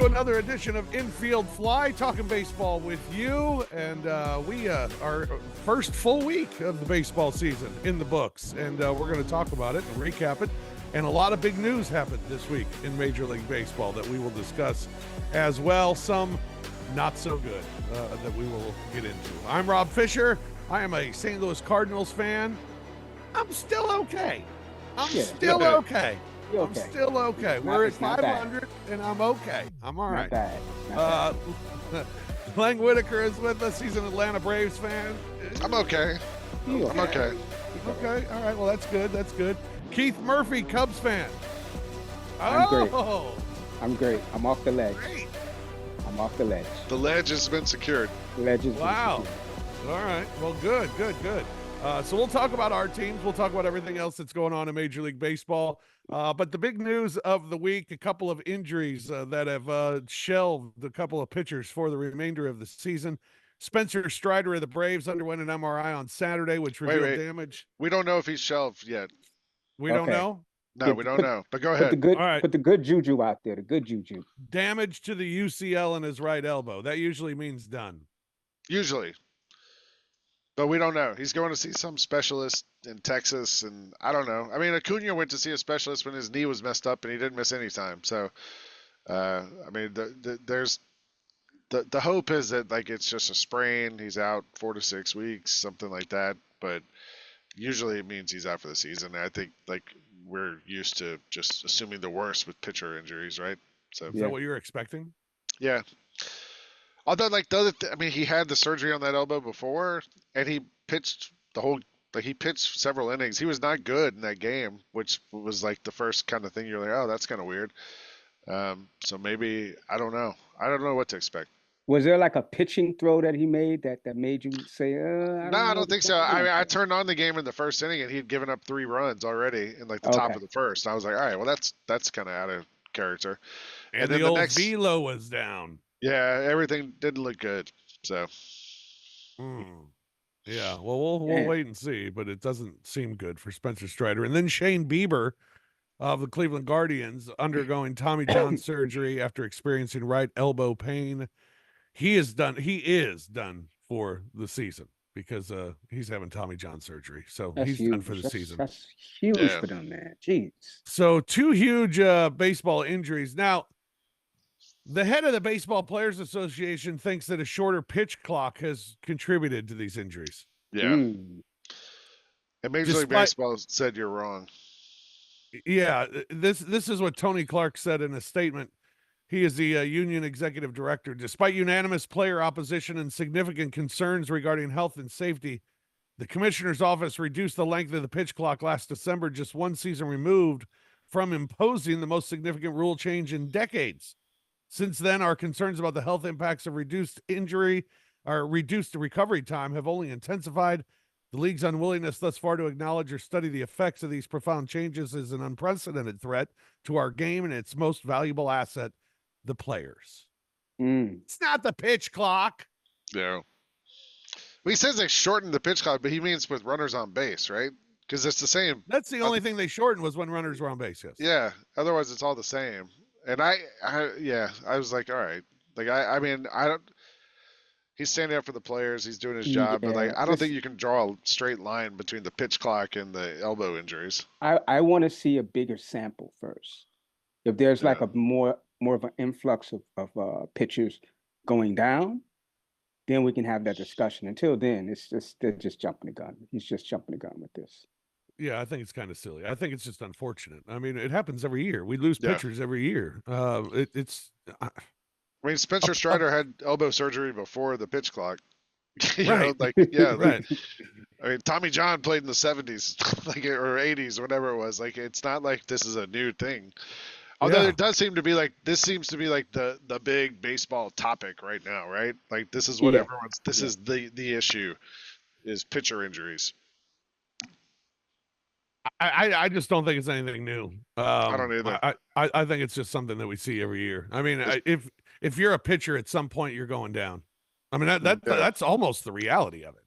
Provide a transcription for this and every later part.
to another edition of Infield Fly, talking baseball with you. And we our first full week of the baseball season in the books. And we're going to talk about it and recap it. And a lot of big news happened this week in Major League Baseball that we will discuss as well. Some not so good that we will get into. I'm Rob Fisher. I am a St. Louis Cardinals fan. I'm still okay. I'm still okay. I'm still okay. We're at 500, and I'm okay. I'm all right. Not bad. Glenn Whitaker is with us. He's an Atlanta Braves fan. I'm okay. I'm okay. Okay. All right. Well, that's good. That's good. Keith Murphy, Cubs fan. I'm great. I'm off the ledge. Great. I'm off the ledge. The ledge has been secured. The ledge is Wow. All right. Well, good. So we'll talk about our teams. We'll talk about everything else that's going on in Major League Baseball. But the big news of the week, a couple of injuries that have shelved a couple of pitchers for the remainder of the season. Spencer Strider of the Braves underwent an MRI on Saturday, which revealed damage. We don't know if he's shelved yet. We don't know? No, we don't know. But go ahead. Put the good juju out there, the good juju. Damage to the UCL in his right elbow. That usually means done. Usually. But we don't know. He's going to see some specialist in Texas, and I don't know. I mean, Acuna went to see a specialist when his knee was messed up, and he didn't miss any time. So, I mean, there's the hope is that like it's just a sprain. He's out 4 to 6 weeks, something like that. But usually it means he's out for the season. I think like we're used to just assuming the worst with pitcher injuries, right? So is that what you're expecting? Yeah. Although, like I mean, he had the surgery on that elbow before, and he pitched he pitched several innings. He was not good in that game, which was like the first kind of thing you're like, oh, that's kind of weird. So maybe I don't know. I don't know what to expect. Was there like a pitching throw that he made that made you say, I don't think so. I mean, I turned on the game in the first inning, and he had given up 3 runs already in like the top of the first. I was like, all right, well, that's kind of out of character. And then the old velo was down. Yeah, everything didn't look good. So, yeah. Well, we'll wait and see, but it doesn't seem good for Spencer Strider. And then Shane Bieber of the Cleveland Guardians undergoing Tommy John surgery after experiencing right elbow pain. He is done for the season because he's having Tommy John surgery. So he's done for the season. That's huge for them, man. Jeez. So 2 huge baseball injuries. Now, the head of the Baseball Players Association thinks that a shorter pitch clock has contributed to these injuries. Yeah. And Major League Baseball said you're wrong. Yeah, this is what Tony Clark said in a statement. He is the union executive director. Despite unanimous player opposition and significant concerns regarding health and safety, the commissioner's office reduced the length of the pitch clock last December, just 1 season removed from imposing the most significant rule change in decades. Since then, our concerns about the health impacts of reduced recovery time have only intensified. The league's unwillingness thus far to acknowledge or study the effects of these profound changes is an unprecedented threat to our game and its most valuable asset, the players. It's not the pitch clock. Yeah. Well, he says they shortened the pitch clock, but he means with runners on base, right? Because it's the same. That's the only thing they shortened was when runners were on base, yes. Yeah. Otherwise, it's all the same. And I was like, all right. Like, I mean, I don't. He's standing up for the players. He's doing his job, but like, I don't think you can draw a straight line between the pitch clock and the elbow injuries. I want to see a bigger sample first. If there's like a more of an influx of pitchers going down, then we can have that discussion. Until then, they're just jumping the gun. He's just jumping the gun with this. Yeah, I think it's kind of silly. I think it's just unfortunate. I mean, it happens every year. We lose pitchers every year. I mean, Spencer Strider had elbow surgery before the pitch clock. You right. know, like, yeah. Right. I mean, Tommy John played in the 70s, like, or 80s, whatever it was. Like, it's not like this is a new thing. Although it does seem to be like, this seems to be like the big baseball topic right now, right? Like, this is what this is the issue, is pitcher injuries. I just don't think it's anything new. I don't either. I think it's just something that we see every year. I mean, if you're a pitcher, at some point you're going down. I mean, that's almost the reality of it.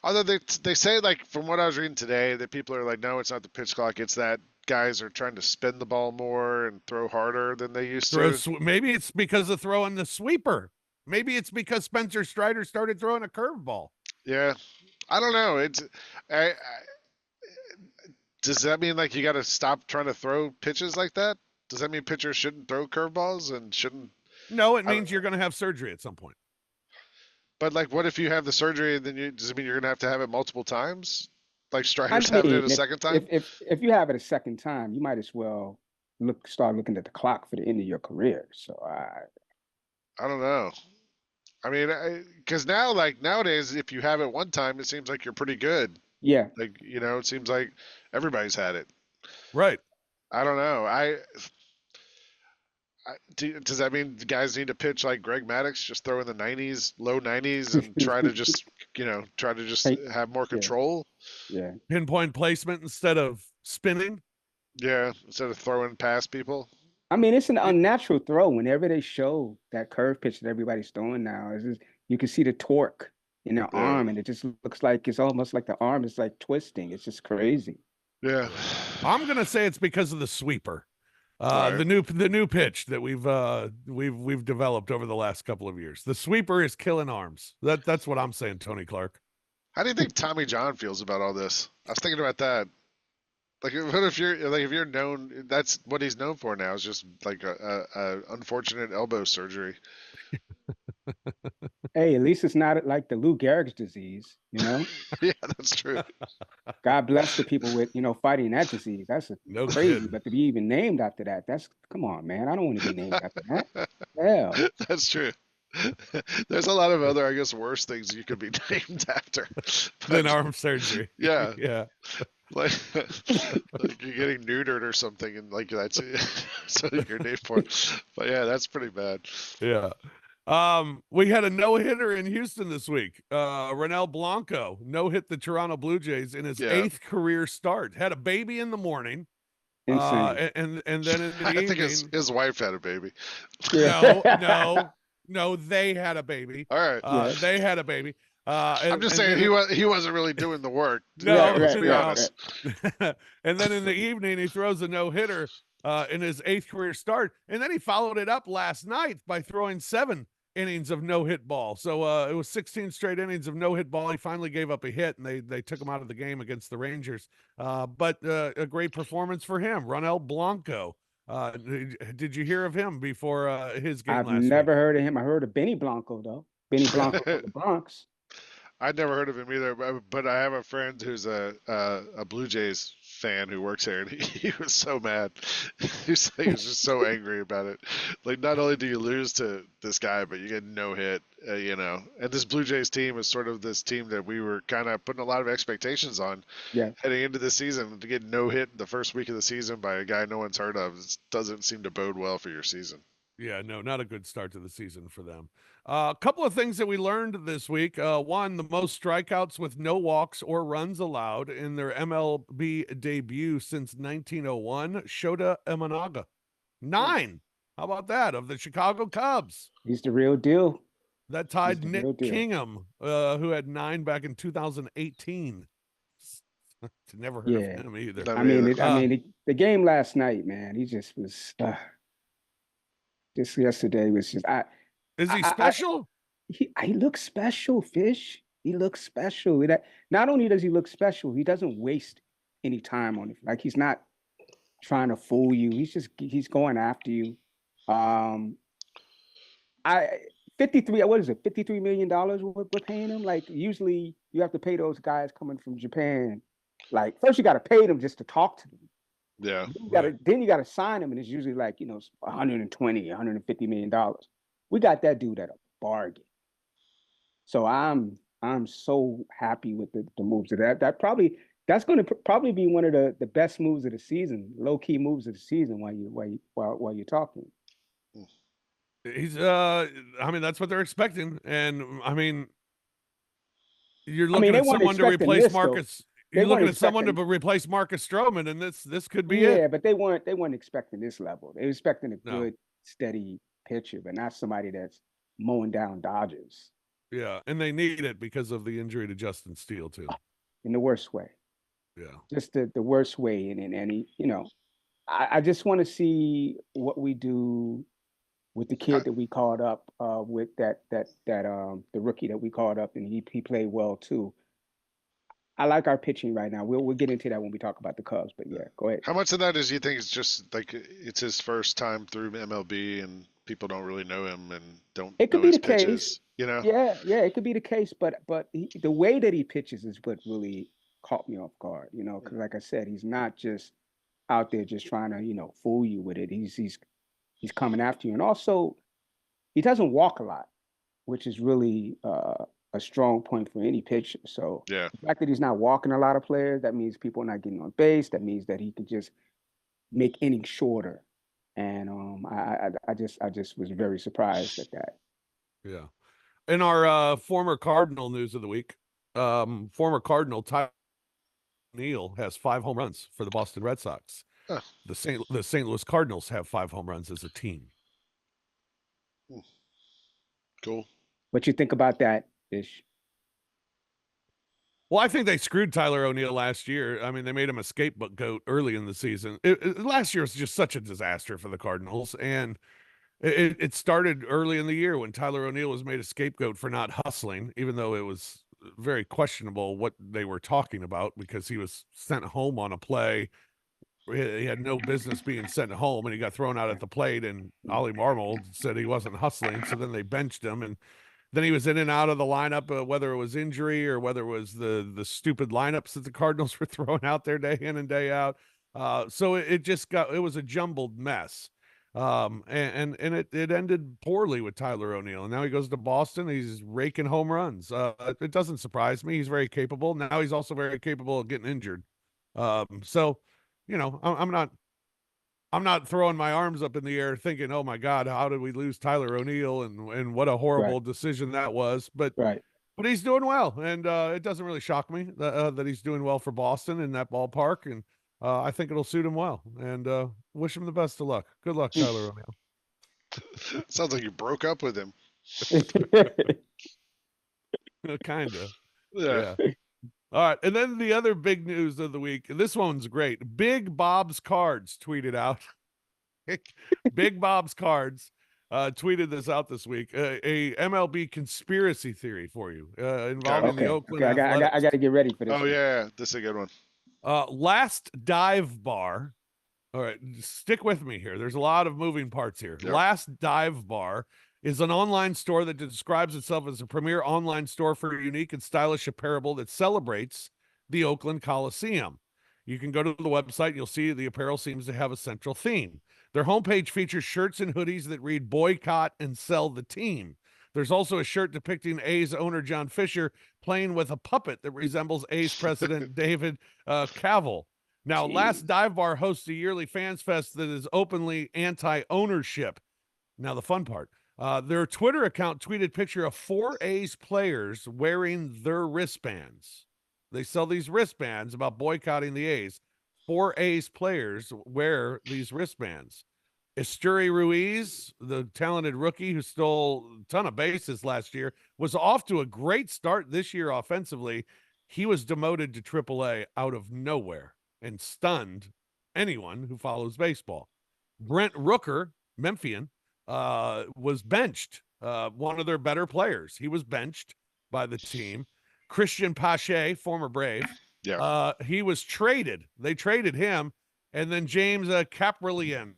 Although they say, like, from what I was reading today, that people are like, no, it's not the pitch clock. It's that guys are trying to spin the ball more and throw harder than they used to. Maybe it's because of throwing the sweeper. Maybe it's because Spencer Strider started throwing a curveball. Yeah, I don't know. Does that mean like you got to stop trying to throw pitches like that? Does that mean pitchers shouldn't throw curveballs and shouldn't? No, it means you're going to have surgery at some point. But like, what if you have the surgery and then does it mean you're going to have it multiple times? Like Strider's having it a second time? If you have it a second time, you might as well start looking at the clock for the end of your career. So I don't know. I mean, because now, like nowadays, if you have it one time, it seems like you're pretty good. Yeah. Like, it seems like everybody's had it. Right. I don't know. Does that mean the guys need to pitch like Greg Maddux, just throw in the 90s, low 90s, and try to just, have more control? Yeah. Pinpoint placement instead of spinning. Yeah, instead of throwing past people. I mean, it's an unnatural throw. Whenever they show that curve pitch that everybody's throwing now, you can see the torque in their arm, and it just looks like it's almost like the arm is like twisting. It's just crazy. Yeah, I'm gonna say it's because of the sweeper, the new pitch that we've developed over the last couple of years. The sweeper is killing arms. That's what I'm saying, Tony Clark. How do you think Tommy John feels about all this? I was thinking about that. Like, what if you're known? That's what he's known for now. Is just like a unfortunate elbow surgery. Hey, at least it's not like the Lou Gehrig's disease, Yeah, that's true. God bless the people with fighting that disease. That's crazy. Kidding. But to be even named after that, come on, man. I don't want to be named after that. Hell. That's true. There's a lot of other, I guess, worse things you could be named after than arm surgery. Yeah. Yeah. Like you're getting neutered or something, and like that's something you're named for. But yeah, that's pretty bad. Yeah. We had a no-hitter in Houston this week. Ronel Blanco no-hit the Toronto Blue Jays in his 8th career start. Had a baby in the morning. Insane. And then in the I evening, think his wife had a baby. No, they had a baby. All right. They had a baby. I'm just saying he wasn't really doing the work. Let's be honest. And then in the evening, he throws a no-hitter in his 8th career start, and then he followed it up last night by throwing 7 innings of no-hit ball. So it was 16 straight innings of no-hit ball. He finally gave up a hit, and they took him out of the game against the Rangers. But a great performance for him, Ronel Blanco. Did you hear of him before his game last week? I've never heard of him. I heard of Benny Blanco, though. Benny Blanco from the Bronx. I'd never heard of him either, but I have a friend who's a Blue Jays fan who works there, and he was so mad. He was just so angry about it. Like, not only do you lose to this guy, but you get no hit, And this Blue Jays team is sort of this team that we were kind of putting a lot of expectations on heading into the season. To get no hit the first week of the season by a guy no one's heard of doesn't seem to bode well for your season. Yeah, no, not a good start to the season for them. A couple of things that we learned this week. One, the most strikeouts with no walks or runs allowed in their MLB debut since 1901, Shota Imanaga. 9. How about that? Of the Chicago Cubs. He's the real deal. That tied Nick Kingham, who had 9 back in 2018. Never heard of him either. I mean, the game last night, man, he just was... This yesterday was just... Is he special? He looks special, Fish. He looks special. Not only does he look special, he doesn't waste any time on it. Like, he's not trying to fool you. He's going after you. $53 million we're paying him. Like, usually you have to pay those guys coming from Japan. Like, first you got to pay them just to talk to them. Yeah. Then you got to sign them, and it's usually like, $120, $150 million. We got that dude at a bargain. So I'm so happy with the moves of that. That's going to probably be one of the best moves of the season, low key moves of the season while you're talking. He's that's what they're expecting, and you're looking at someone to replace Marcus. You're looking at someone to replace Marcus Stroman, and this could be it. Yeah, but they weren't expecting this level. They were expecting a good, steady pitcher, but not somebody that's mowing down Dodgers. Yeah, and they need it because of the injury to Justin Steele too. In the worst way. Yeah. just the worst way. And he, I just want to see what we do with the How, kid that we called up, with the rookie that we called up, and he played well too. I like our pitching right now. We'll get into that when we talk about the Cubs, but yeah, go ahead. how much of that is you think is just like it's his first time through MLB and people don't really know him and don't It could know be his the case. pitches, you know? Yeah, it could be the case, but the way that he pitches is what really caught me off guard, because like I said, he's not just out there just trying to, fool you with it. He's coming after you. And also he doesn't walk a lot, which is really a strong point for any pitcher. So Yeah. the fact that he's not walking a lot of players, that means people are not getting on base. That means that he can just make innings shorter. And I just was very surprised at that. Yeah. In our former Cardinal news of the week, former Cardinal Tyler O'Neill has 5 home runs for the Boston Red Sox. Huh. The St. Louis Cardinals have 5 home runs as a team. Cool. What you think about that, Ish? Well, I think they screwed Tyler O'Neill last year. I mean, they made him a scapegoat early in the season. Last year was just such a disaster for the Cardinals, and it started early in the year when Tyler O'Neill was made a scapegoat for not hustling, even though it was very questionable what they were talking about because he was sent home on a play. He had no business being sent home, and he got thrown out at the plate, and Ollie Marmol said he wasn't hustling, so then they benched him, and then he was in and out of the lineup, whether it was injury or whether it was the stupid lineups that the Cardinals were throwing out there day in and day out. So it was a jumbled mess. And it ended poorly with Tyler O'Neill. And now he goes to Boston. He's raking home runs. It doesn't surprise me. He's very capable. Now he's also very capable of getting injured. So, I'm not throwing my arms up in the air thinking, oh my God, how did we lose Tyler O'Neill and what a horrible decision that was. But he's doing well. And it doesn't really shock me that he's doing well for Boston in that ballpark. And I think it'll suit him well. And wish him the best of luck. Good luck, Tyler O'Neill. Sounds like you broke up with him. Kind of. Yeah. All right. And then the other big news of the week, this one's great. Big Bob's Cards tweeted out. Big Bob's Cards tweeted this out this week. A MLB conspiracy theory for you involving the Oakland Athletics. I got to get ready for this. Oh, yeah. This is a good one. Last Dive Bar. All right. Stick with me here. There's a lot of moving parts here. Yep. Last Dive Bar is an online store that describes itself as a premier online store for unique and stylish apparel that celebrates the Oakland Coliseum. You can go to the website and you'll see the apparel seems to have a central theme. Their homepage features shirts and hoodies that read boycott and sell the team. There's also a shirt depicting A's owner John Fisher playing with a puppet that resembles A's president David Cavil. Now, Last Dive Bar hosts a yearly fans fest that is openly anti-ownership. Now, the fun part. Their Twitter account tweeted picture of 4 A's players wearing their wristbands. They sell these wristbands about boycotting the A's. 4 A's players wear these wristbands. Esteury Ruiz, the talented rookie who stole a ton of bases last year, was off to a great start this year offensively. He was demoted to AAA out of nowhere and stunned anyone who follows baseball. Brent Rooker, Memphian, was benched, one of their better players. He was benched by the team. Christian Pache, former Brave, he was traded. They traded him. And then James Caprillion,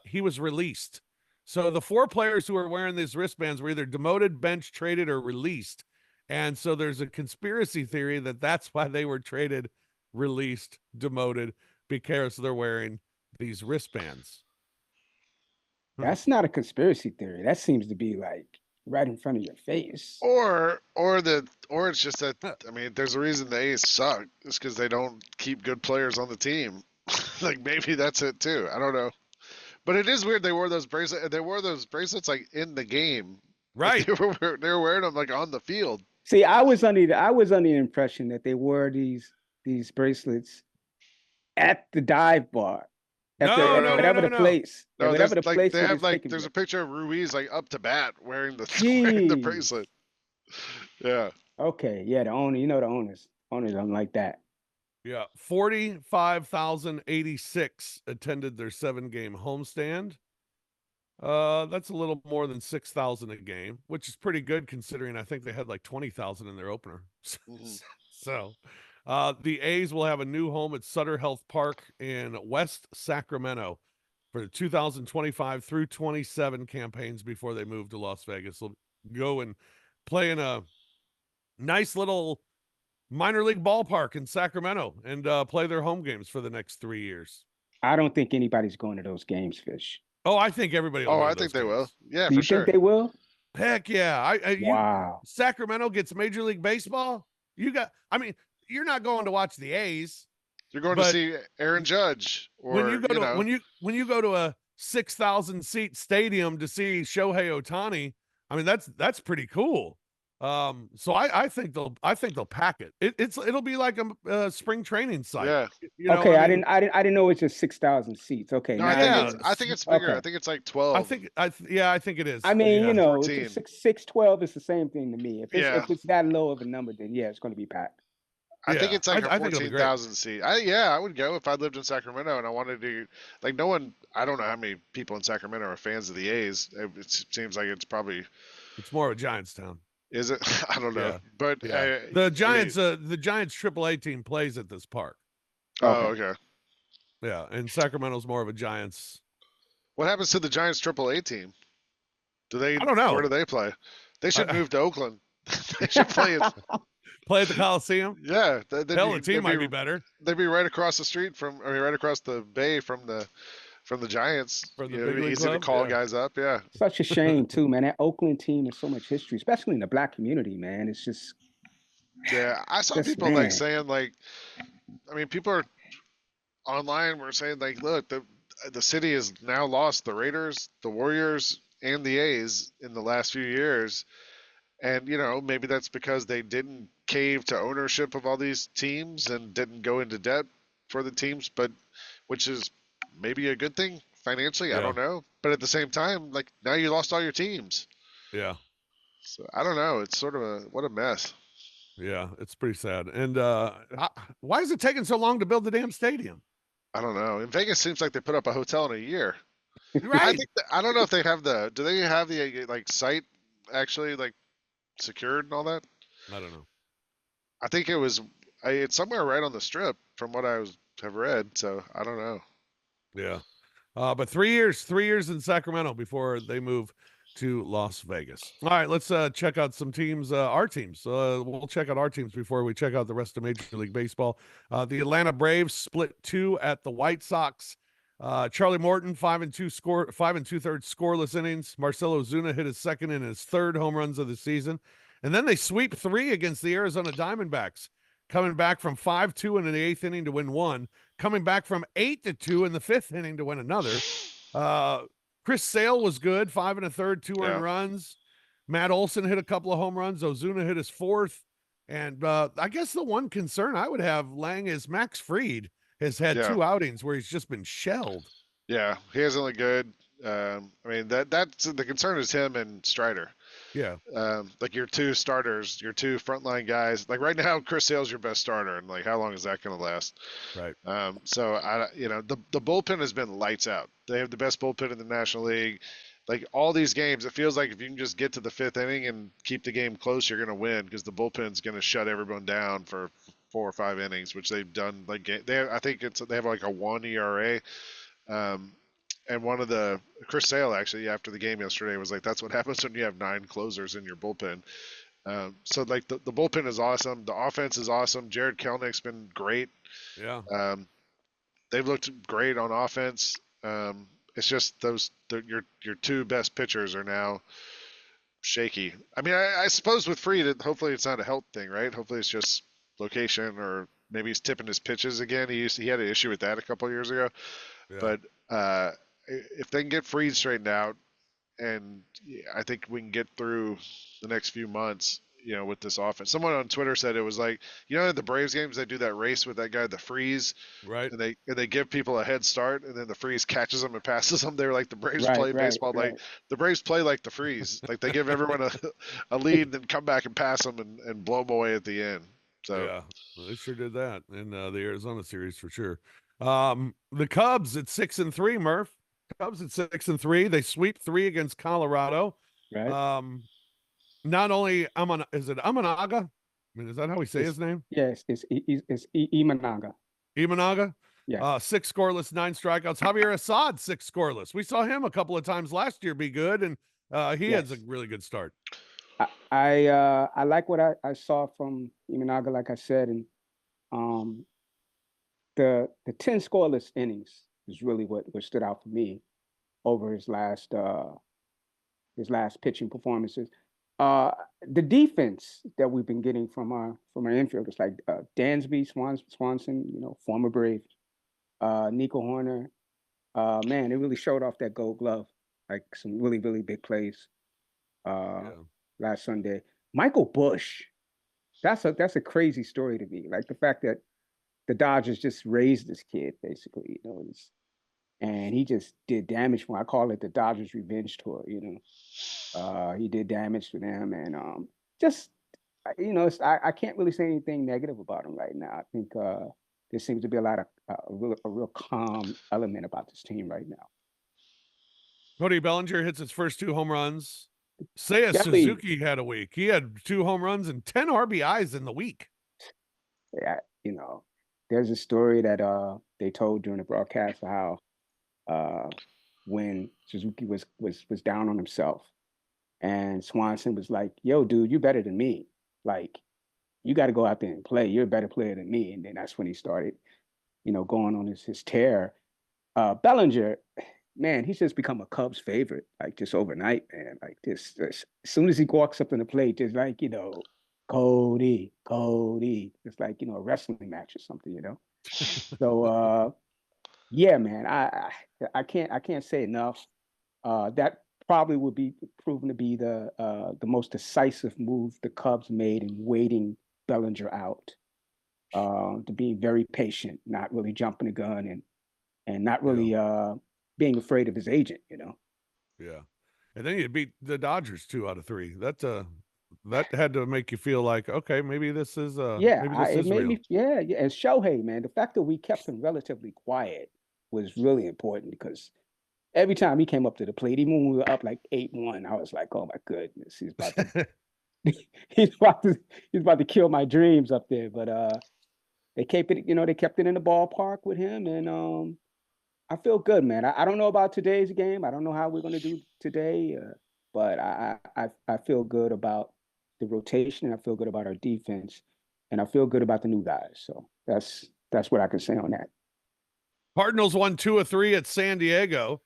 he was released. So the 4 players who are wearing these wristbands were either demoted, benched, traded, or released. And so there's a conspiracy theory that that's why they were traded, released, demoted, because they're wearing these wristbands. That's not a conspiracy theory. That seems to be like right in front of your face. Or it's just that, I mean, there's a reason the A's suck. It's because they don't keep good players on the team. Like maybe that's it too. I don't know. But it is weird they wore those bracelets. They wore those bracelets like in the game. Right. They were wearing them like on the field. See, I was under the impression that they wore these bracelets at the dive bar. Whatever the place. No, whatever the place. They have like there's a picture of Ruiz like up to bat wearing the bracelet. Yeah. Okay. Yeah, the owner, the owners don't like that. Yeah, 45,086 attended their 7-game homestand. That's a little more than 6,000 a game, which is pretty good considering I think they had like 20,000 in their opener. Mhm. So, the A's will have a new home at Sutter Health Park in West Sacramento for the 2025 through 27 campaigns before they move to Las Vegas. They'll go and play in a nice little minor league ballpark in Sacramento and play their home games for the next 3 years. I don't think anybody's going to those games, Fish. Oh, I think everybody will Oh, go I to those think they will. games. Yeah, Do for you think sure. they will? Heck yeah. Wow. Sacramento gets Major League Baseball. I mean, you're not going to watch the A's. You're going to But see Aaron Judge, or when you go to a 6,000 seat stadium to see Shohei Ohtani, I mean that's pretty cool. So I think they'll pack it. It'll be like a spring training site. Yeah. You know, Okay, I didn't know it's just 6,000 seats. Okay, No, now I think it's bigger. Okay. I think it's like 12. I think it is. I mean, Yeah. you know, 14. 612 is the same thing to me. If Yeah. it's that low of a number, then yeah, it's going to be packed. I think Yeah, it's like I a think it'll be great. 14,000 seat. I would go if I lived in Sacramento and I wanted to. Like, no one. I don't know how many people in Sacramento are fans of the A's. It seems like it's probably. It's more of a Giants town. Is it? I don't know. Yeah. But Yeah. The Giants AAA team plays at this park. Oh, okay. Yeah, and Sacramento's more of a Giants. What happens to the Giants AAA team? I don't know. Where do they play? They should move to Oakland. They should play it. Play at the Coliseum. Yeah, The team might be better. They'd be right across the street right across the bay from the Giants. From the It'd big be league easy to club? call Yeah. guys up. Yeah. Such a shame too, man. That Oakland team has so much history, especially in the black community, man. It's just Yeah, I saw Yes, people man. saying people are online were saying look, the city has now lost the Raiders, the Warriors, and the A's in the last few years, and maybe that's because they didn't cave to ownership of all these teams and didn't go into debt for the teams, but which is maybe a good thing financially. I Yeah. don't know, but at the same time, now you lost all your teams, Yeah. so I don't know. It's sort of what a mess. Yeah, it's pretty sad. And why is it taking so long to build the damn stadium? I don't know. In Vegas, seems like they put up a hotel in a year. Right. I don't know if they have do they have the site actually secured and all that? I don't know. I think it's somewhere right on the strip from what have read. So I don't know. Yeah. But 3 years in Sacramento before they move to Las Vegas. All right, let's check out some teams, our teams. We'll check out our teams before we check out the rest of Major League Baseball. The Atlanta Braves split 2 at the White Sox. Charlie Morton, 5 2/3 scoreless innings. Marcelo Zuna hit his second and his third home runs of the season. And then they sweep 3 against the Arizona Diamondbacks, coming back from 5-2 in the 8th inning to win 1, coming back from 8-2 in the 5th inning to win another. Chris Sale was good, 5 1/3, 2 earned runs. Matt Olson hit a couple of home runs. Ozuna hit his 4th. And I guess the one concern I would have, Lang, is Max Fried has had 2 outings where he's just been shelled. Yeah, he hasn't looked good. I mean, that's the concern is him and Strider. Yeah. Your 2 starters, your 2 frontline guys. Right now, Chris Sale's your best starter, and how long is that going to last? Right. So the bullpen has been lights out. They have the best bullpen in the National League. All these games, it feels like if you can just get to the 5th inning and keep the game close, you're going to win because the bullpen's going to shut everyone down for 4 or 5 innings, which they've done. I think they have a 1 ERA. And one of Chris Sale actually after the game yesterday was that's what happens when you have 9 closers in your bullpen. So the bullpen is awesome. The offense is awesome. Jared Kelenich's been great. Yeah. They've looked great on offense. It's just your 2 best pitchers are now shaky. I mean, I suppose with Fried, hopefully it's not a health thing, right? Hopefully it's just location, or maybe he's tipping his pitches again. He had an issue with that a couple of years ago. Yeah. But if they can get Fried straightened out, and I think we can get through the next few months, with this offense. Someone on Twitter said it was at the Braves games, they do that race with that guy, the Freeze, right? And they give people a head start, and then the Freeze catches them and passes them. They were the Braves play baseball the Braves play like the Freeze. They give everyone a lead, then come back and pass them and blow them away at the end. So yeah, they sure did that in the Arizona series for sure. The Cubs at 6-3, Murph. Cubs at 6-3. They sweep 3 against Colorado. Right? Not only is it Amanaga? I mean, is that how we say his name? Yes, it's Imanaga. Imanaga? Yes. 6 scoreless, 9 strikeouts. Javier Assad, 6 scoreless. We saw him a couple of times last year be good, and he has a really good start. I like what I saw from Imanaga, like I said, and the 10 scoreless innings is really what stood out for me over his last pitching performances. The defense that we've been getting from our infielders like Dansby, Swanson, former Brave, Nico Horner, man, it really showed off that Gold Glove, like some really really big plays last Sunday. Michael Bush, that's a crazy story to me. Like the fact that the Dodgers just raised this kid basically, and he just did damage for him. I call it the Dodgers revenge tour. He did damage to them, and just I can't really say anything negative about him right now. I think there seems to be a lot of a real calm element about this team right now. Cody Bellinger hits his first 2 home runs. Seiya Definitely. Suzuki had a week. He had 2 home runs and 10 RBIs in the week. Yeah, there's a story that they told during the broadcast of how when Suzuki was down on himself, and Swanson was like, "Yo, dude, you better than me. Like, you got to go out there and play. You're a better player than me." And then that's when he started, going on his tear. Bellinger, man, he's just become a Cubs favorite, like just overnight, man. Like this as soon as he walks up in the plate, just like, Cody. It's like, a wrestling match or something, So yeah, man, I can't say enough. That probably would be proven to be the most decisive move the Cubs made in waiting Bellinger out. To be very patient, not really jumping the gun and not really being afraid of his agent, Yeah. And then you beat the Dodgers 2 out of 3. That had to make you feel like, okay, maybe this is it made real. me and Shohei, man, the fact that we kept him relatively quiet was really important because every time he came up to the plate, even when we were up like 8-1, I was like, oh my goodness, he's about to he's about to kill my dreams up there. But they kept it, they kept it in the ballpark with him, and I feel good, man. I don't know about today's game. I don't know how we're going to do today, but I feel good about the rotation. I feel good about our defense, and I feel good about the new guys. So that's what I can say on that. Cardinals won 2 of 3 at San Diego,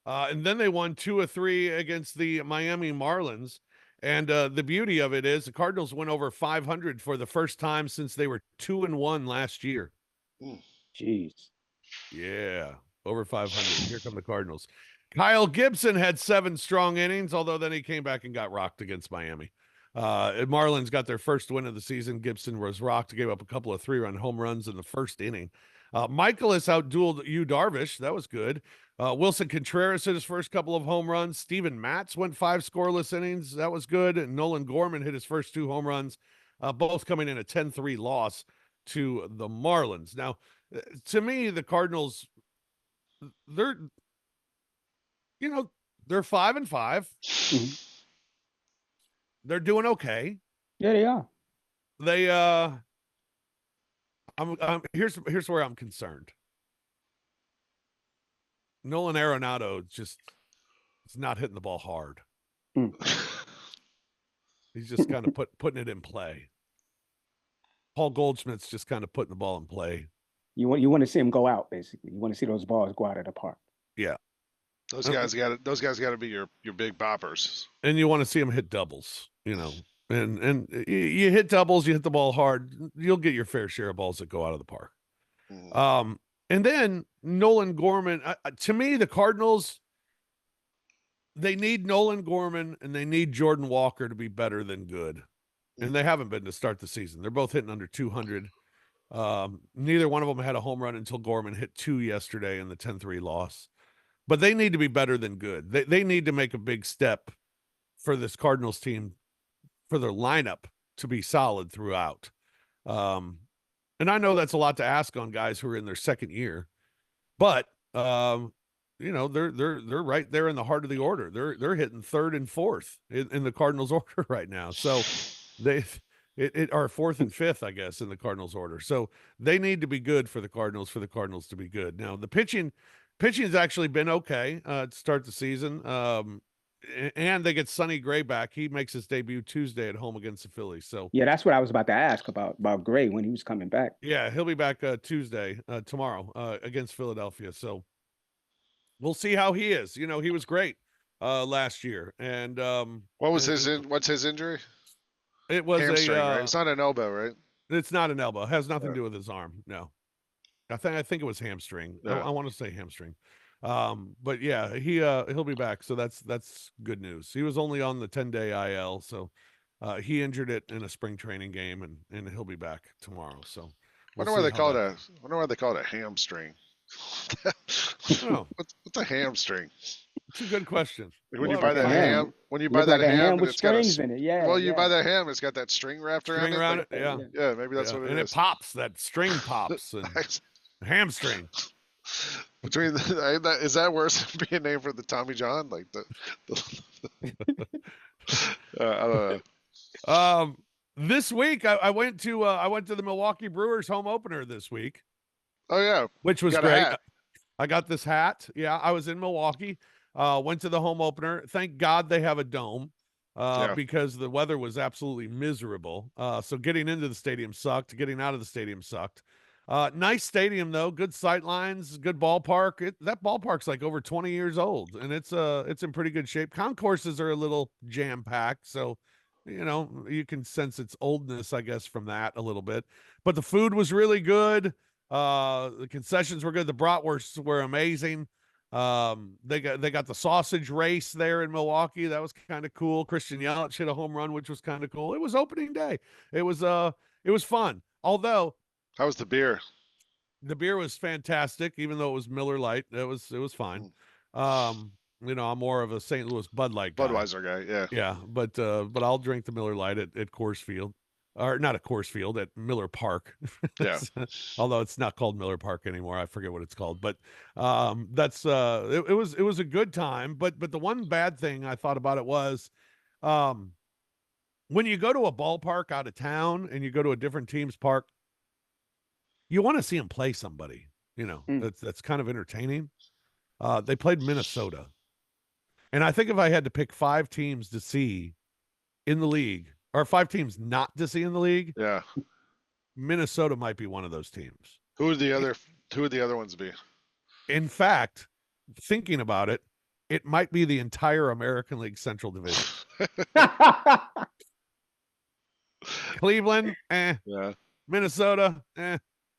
and then they won 2 of 3 against the Miami Marlins. And the beauty of it is the Cardinals went over 500 for the first time since they were 2-1 last year. Jeez. Yeah. Over 500. Here come the Cardinals. Kyle Gibson had 7 strong innings, although then he came back and got rocked against Miami. Marlins got their first win of the season. Gibson was rocked, gave up a couple of 3-run home runs in the first inning. Michaelis outdueled Yu Darvish. That was good. Wilson Contreras hit his first couple of home runs. Steven Matz went 5 scoreless innings. That was good. And Nolan Gorman hit his first 2 home runs, both coming in a 10-3 loss to the Marlins. Now, to me, the Cardinals, they're 5-5. Mm-hmm. They're doing okay. Yeah, they are. Here's where I'm concerned. Nolan Arenado is not hitting the ball hard. He's just kind of putting it in play. Paul Goldschmidt's just kind of putting the ball in play. You want to see him go out, basically. You want to see those balls go out of the park. Yeah. Those guys got to be your big boppers. And you want to see him hit doubles, And you hit doubles, you hit the ball hard, you'll get your fair share of balls that go out of the park. Mm-hmm. And then Nolan Gorman, to me, the Cardinals, they need Nolan Gorman and they need Jordan Walker to be better than good. And they haven't been to start the season. They're both hitting under 200. Neither one of them had a home run until Gorman hit 2 yesterday in the 10-3 loss. But they need to be better than good. They need to make a big step for this Cardinals team, for their lineup to be solid throughout. And I know that's a lot to ask on guys who are in their second year, but they're right there in the heart of the order. They're hitting third and fourth in the Cardinals order right now. So they are fourth and fifth, I guess, in the Cardinals order. So they need to be good for the Cardinals to be good. Now the pitching's actually been okay to start the season. And they get Sonny Gray back. He makes his debut Tuesday at home against the Phillies. So Yeah, that's what I was about to ask about Gray when he was coming back. yeah, he'll be back Tuesday, tomorrow, against Philadelphia. So we'll see how he is. He was great last year. And what's his injury? it was hamstring, right? It's not an elbow, right? It's not an elbow. It has nothing to do with his arm. No. I think it was hamstring. Yeah. I want to say hamstring. But yeah, he'll be back. So that's good news. He was only on the 10-day IL, so he injured it in a spring training game, and he'll be back tomorrow. So wonder why they call it a hamstring. Oh. What's a hamstring? It's a good question. When you buy that ham, ham with it's got strings in it, yeah. Well, you buy that ham, it's got that string wrapped around it. Yeah. Yeah, maybe that's what it is. And it pops. That string pops. And hamstring. Between is that worse than being named for the Tommy John? Like I don't know. This week I went to the Milwaukee Brewers home opener this week. Oh yeah, which was great. I got this hat. Yeah, I was in Milwaukee. Went to the home opener. Thank God they have a dome because the weather was absolutely miserable. So getting into the stadium sucked. Getting out of the stadium sucked. Nice stadium though, good sight lines, good ballpark. That ballpark's like over 20 years old, and it's in pretty good shape. Concourses are a little jam packed, so you can sense its oldness, I guess, from that a little bit. But the food was really good. The concessions were good. The bratwursts were amazing. They got the sausage race there in Milwaukee. That was kind of cool. Christian Yelich hit a home run, which was kind of cool. It was opening day. It was fun. Although, how was the beer? The beer was fantastic, even though it was Miller Lite. It was fine. I'm more of a St. Louis Bud Light guy. Budweiser guy, yeah. Yeah, but I'll drink the Miller Lite at Coors Field. Or not at Coors Field, at Miller Park. Yeah. Although it's not called Miller Park anymore. I forget what it's called. But it was a good time. But the one bad thing I thought about it was when you go to a ballpark out of town and you go to a different team's park, you want to see them play somebody. That's kind of entertaining. They played Minnesota. And I think if I had to pick 5 teams to see in the league, or 5 teams not to see in the league, yeah, Minnesota might be one of those teams. Who would the other ones be? In fact, thinking about it, it might be the entire American League Central Division. Cleveland, yeah. Minnesota,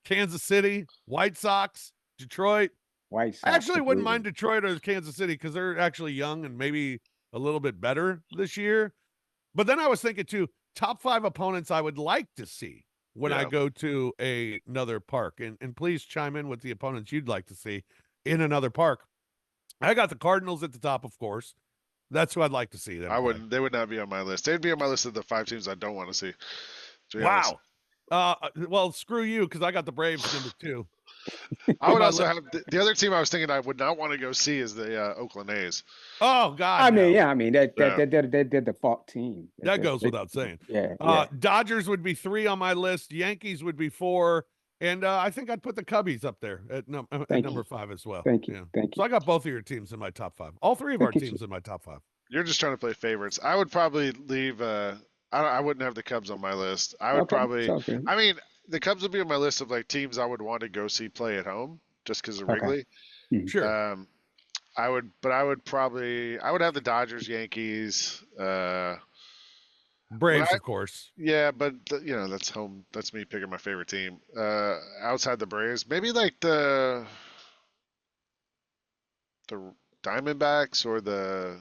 Kansas City, White Sox, Detroit. White Sox. I actually wouldn't mind Detroit or Kansas City because they're actually young and maybe a little bit better this year. But then I was thinking too, top 5 opponents I would like to see when I go to another park. And please chime in with the opponents you'd like to see in another park. I got the Cardinals at the top, of course. That's who I'd like to see. I wouldn't. They would not be on my list. They'd be on my list of the 5 teams I don't want to see. Wow. Well, screw you, because I got the Braves number 2. I would also have the other team I was thinking I would not want to go see is the Oakland A's. Oh God! They're the default team. That goes without saying. Yeah. Dodgers would be 3 on my list. Yankees would be 4, and I think I'd put the Cubbies up there at number 5 as well. Thank you. So I got both of your teams in my top 5. All 3 of our teams in my top 5. You're just trying to play favorites. I would probably leave. I wouldn't have the Cubs on my list. I would probably. I mean, the Cubs would be on my list of like teams I would want to go see play at home, just because of Wrigley. Sure. I would have the Dodgers, Yankees, Braves, of course. Yeah, but that's home. That's me picking my favorite team. Outside the Braves, maybe like the Diamondbacks or the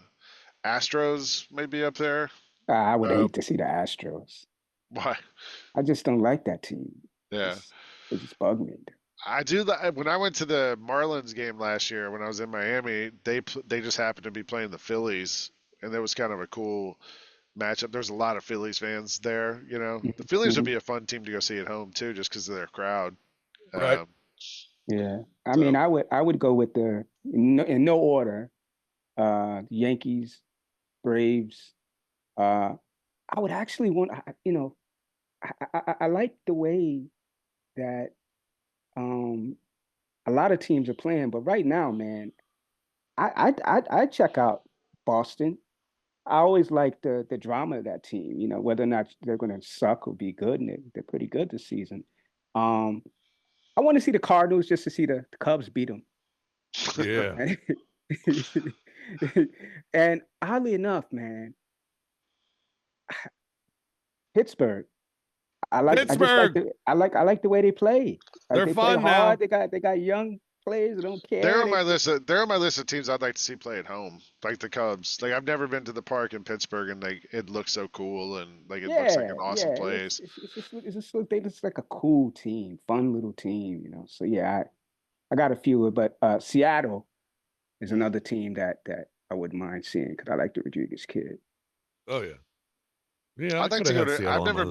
Astros, maybe up there. I would hate to see the Astros. Why? I just don't like that team. Yeah. It just bugged me. I do that. When I went to the Marlins game last year when I was in Miami, they just happened to be playing the Phillies, and that was kind of a cool matchup. There's a lot of Phillies fans there. You know, the Phillies would be a fun team to go see at home too, just because of their crowd. Right. Yeah, I mean, I would go with in no order, Yankees, Braves. I would actually want, I like the way that a lot of teams are playing, but right now, man, I check out Boston. I always like the drama of that team, whether or not they're going to suck or be good, and they're pretty good this season. I want to see the Cardinals just to see the Cubs beat them. Yeah. And oddly enough, man, Pittsburgh. I just like I like the way they play. Like, They're they play fun hard. now. They got young players that don't care. They're on my list. They're on my list of teams I'd like to see play at home, like the Cubs. Like I've never been to the park in Pittsburgh, and it looks so cool, and like it looks like an awesome place. They just like a cool team, fun little team. So yeah, I got a few, but Seattle is another team that I wouldn't mind seeing because I like the Rodriguez kid. Oh yeah. Yeah, I'd like to go to. I've never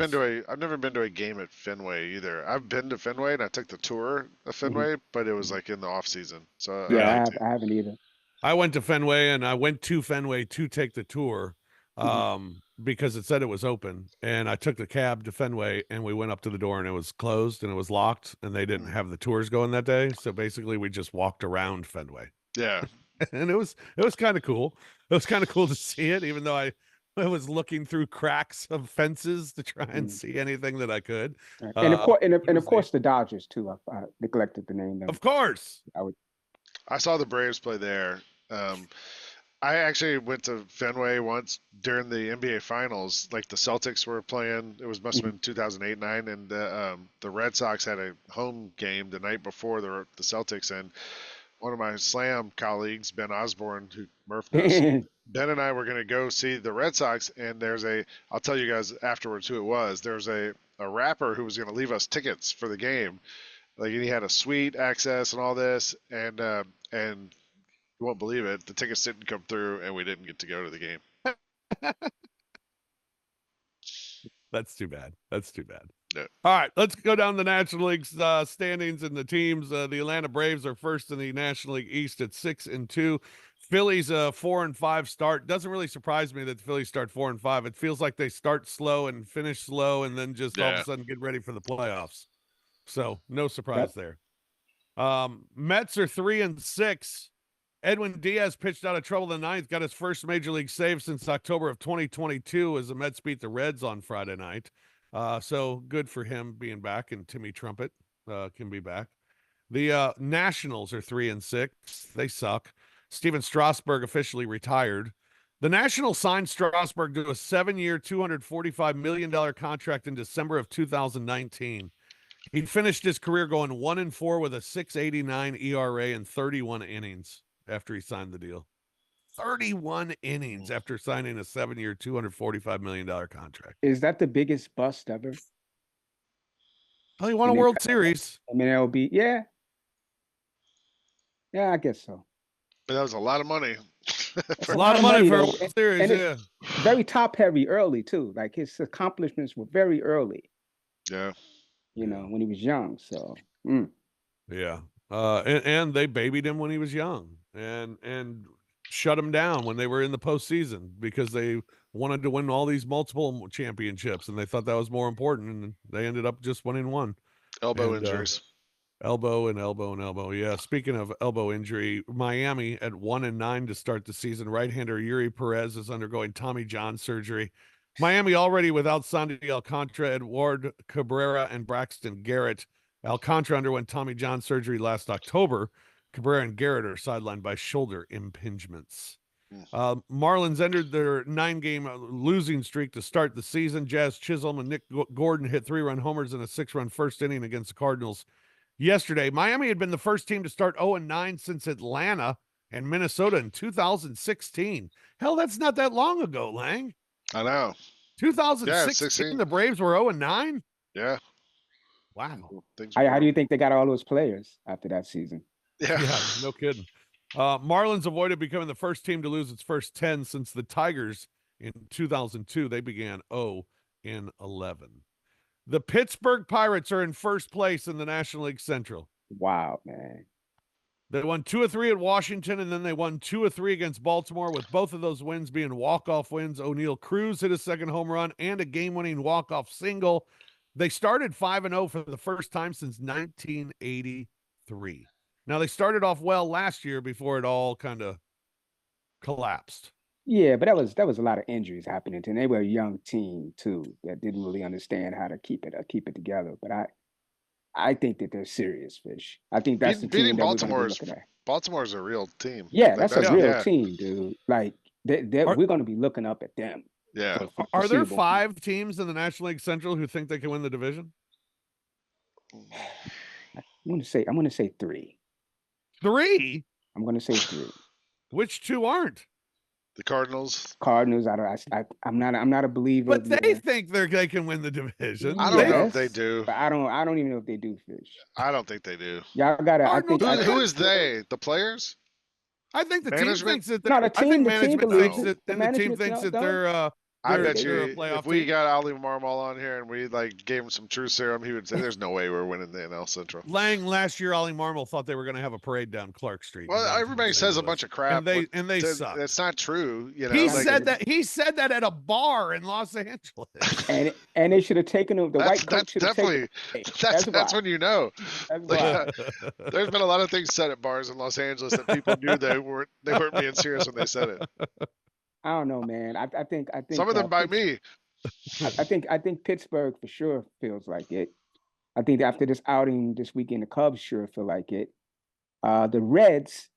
been to a game at Fenway either. I've been to Fenway and I took the tour of Fenway, but it was like in the off season. So yeah, I haven't either. I went to Fenway and I went to Fenway to take the tour because it said it was open, and I took the cab to Fenway and we went up to the door and it was closed and it was locked and they didn't have the tours going that day. So basically we just walked around Fenway. Yeah. And it was kind of cool. It was kind of cool to see it, even though I was looking through cracks of fences to try and see anything that I could. And of course, the Dodgers too. I neglected the name. Of course, I saw the Braves play there. I actually went to Fenway once during the NBA Finals. Like the Celtics were playing. It must have been 2008-9, and the Red Sox had a home game the night before the Celtics, and one of my Slam colleagues, Ben Osborne, who Murph knows, Ben and I were going to go see the Red Sox, and I'll tell you guys afterwards who it was. There's a rapper who was going to leave us tickets for the game. Like, he had a suite access and all this, and you won't believe it, the tickets didn't come through, and we didn't get to go to the game. That's too bad. Yeah. All right, let's go down the National League standings and the teams. The Atlanta Braves are first in the National League East at 6-2. Phillies 4-5 start. Doesn't really surprise me that the Phillies start 4-5. It feels like they start slow and finish slow, and then just all of a sudden get ready for the playoffs. So no surprise there. Mets are 3-6. Edwin Diaz pitched out of trouble in the ninth, got his first major league save since October of 2022 as the Mets beat the Reds on Friday night. So good for him being back, and Timmy Trumpet can be back. The Nationals are 3-6. They suck. Steven Strasburg officially retired. The Nationals signed Strasburg to a 7-year, $245 million contract in December of 2019. He finished his career going 1-4 with a 6.89 ERA and 31 innings after he signed the deal. 31 innings after signing a 7-year, $245 million contract. Is that the biggest bust ever? Well, he won a World Series. MLB, yeah. Yeah, I guess so. But that was a lot of money. It's a lot of money for a World Series, yeah. Very top-heavy early, too. Like, his accomplishments were very early. Yeah. When he was young, so. Yeah. And they babied him when he was young and shut him down when they were in the postseason because they wanted to win all these multiple championships, and they thought that was more important, and they ended up just winning one. Elbow injuries. Elbow. Yeah. Speaking of elbow injury, Miami at 1-9 to start the season. Right-hander Yuri Perez is undergoing Tommy John surgery. Miami already without Sandy Alcantara, Edward Cabrera, and Braxton Garrett. Alcantara underwent Tommy John surgery last October. Cabrera and Garrett are sidelined by shoulder impingements. Marlins entered their 9-game losing streak to start the season. Jazz Chisholm and Nick Gordon hit 3-run homers in a 6-run first inning against the Cardinals yesterday. Miami had been the first team to start 0-9 since Atlanta and Minnesota in 2016. Hell, that's not that long ago, Lang. I know. 2016, the Braves were 0-9? Yeah. Wow. How do you think they got all those players after that season? Yeah, no kidding. Marlins avoided becoming the first team to lose its first 10 since the Tigers In 2002, they began 0-11. The Pittsburgh Pirates are in first place in the National League Central. Wow, man. They won 2 of 3 at Washington, and then they won 2 of 3 against Baltimore, with both of those wins being walk-off wins. O'Neal Cruz hit a second home run and a game-winning walk-off single. They started 5-0 for the first time since 1983. Now, they started off well last year before it all kind of collapsed. Yeah, but that was a lot of injuries happening to them. They were a young team too that didn't really understand how to keep it together. But I think that they're serious, Fish. I think that's the team that we're going to be looking at. Baltimore's a real team. Yeah, that's a real team, dude. Like we're going to be looking up at them. Yeah. Are there 5 teams in the National League Central who think they can win the division? I'm going to say 3. 3? I'm going to say 3. Which 2 aren't? The Cardinals. I'm not a believer. But they think they can win the division. I don't know if they do. But I don't even know if they do, Fish. I don't think they do. Y'all gotta. Who is they? The players? I think the management? team thinks that. No, the team. Management The thinks that, and the team thinks that they're. I bet you a playoff if we team. got Ali Marmol on here and we gave him some true serum, he would say, "There's no way we're winning the NL Central." Lang last year, Ollie Marmol thought they were going to have a parade down Clark Street. Well, everybody says a bunch of crap, and they suck. That's not true. You know, he said that at a bar in Los Angeles. And they should have taken him. The white coach should have taken. That's when you know. There's been a lot of things said at bars in Los Angeles that people knew they weren't being serious when they said it. I don't know, man. I think some of them by me. I think Pittsburgh for sure feels like it. I think after this outing this weekend, the Cubs sure feel like it. The Reds,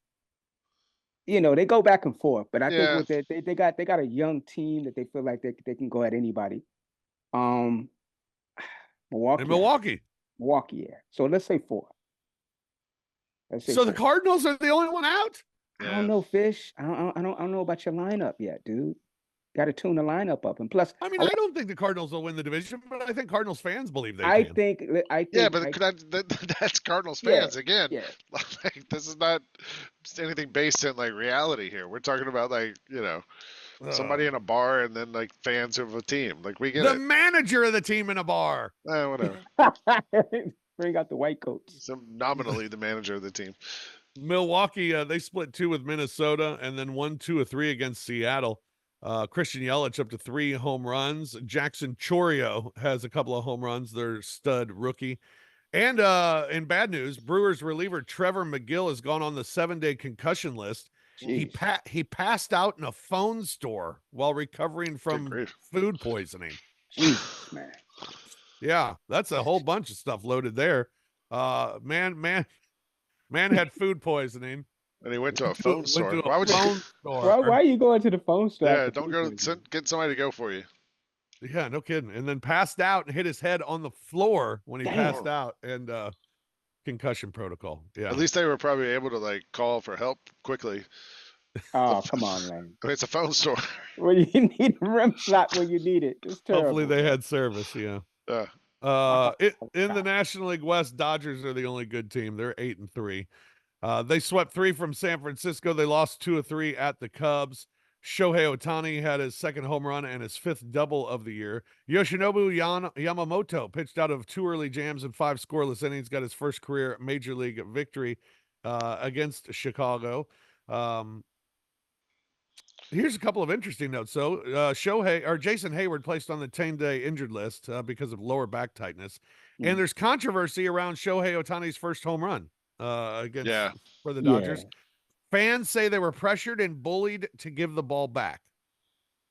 they go back and forth, but I think with they got a young team that they feel like they can go at anybody. Milwaukee. Yeah. So let's say 4. So the Cardinals are the only one out? I don't know, Fish. I don't know about your lineup yet, dude. Got to tune the lineup up, and plus, I don't think the Cardinals will win the division, but I think Cardinals fans believe they can. I think. Yeah, but that's Cardinals fans again. Yeah. This is not anything based in reality here. We're talking about somebody in a bar and then fans of a team. We get the manager of the team in a bar. Whatever. Bring out the white coats. Nominally the manager of the team. Milwaukee, they split 2 with Minnesota and then won 2 of 3 against Seattle. Christian Yelich up to 3 home runs. Jackson Chorio has a couple of home runs. Their stud rookie. And in bad news, Brewers reliever Trevor McGill has gone on the 7-day concussion list. Jeez. He passed out in a phone store while recovering from food poisoning. Jeez, man. Yeah, that's a whole bunch of stuff loaded there. Man had food poisoning. And he went to a phone store. Why are you going to the phone store? Yeah, don't go get somebody to go for you. Yeah, no kidding. And then passed out and hit his head on the floor when he passed out, and concussion protocol. Yeah. At least they were probably able to call for help quickly. Oh, come on, man. It's a phone store. Well, you need a rim shot when you need it. It's terrible. Hopefully they had service, yeah. In the National League West, Dodgers are the only good team. They're 8-3. They swept 3 from San Francisco. They lost 2 of 3 at the Cubs. Shohei Ohtani had his 2nd home run and his 5th double of the year. Yoshinobu Yamamoto pitched out of 2 early jams and 5 scoreless innings, got his first career major league victory against Chicago. Here's a couple of interesting notes. So Jason Hayward placed on the 10-day injured list because of lower back tightness. And there's controversy around Shohei Ohtani's first home run for the Dodgers. Yeah. Fans say they were pressured and bullied to give the ball back,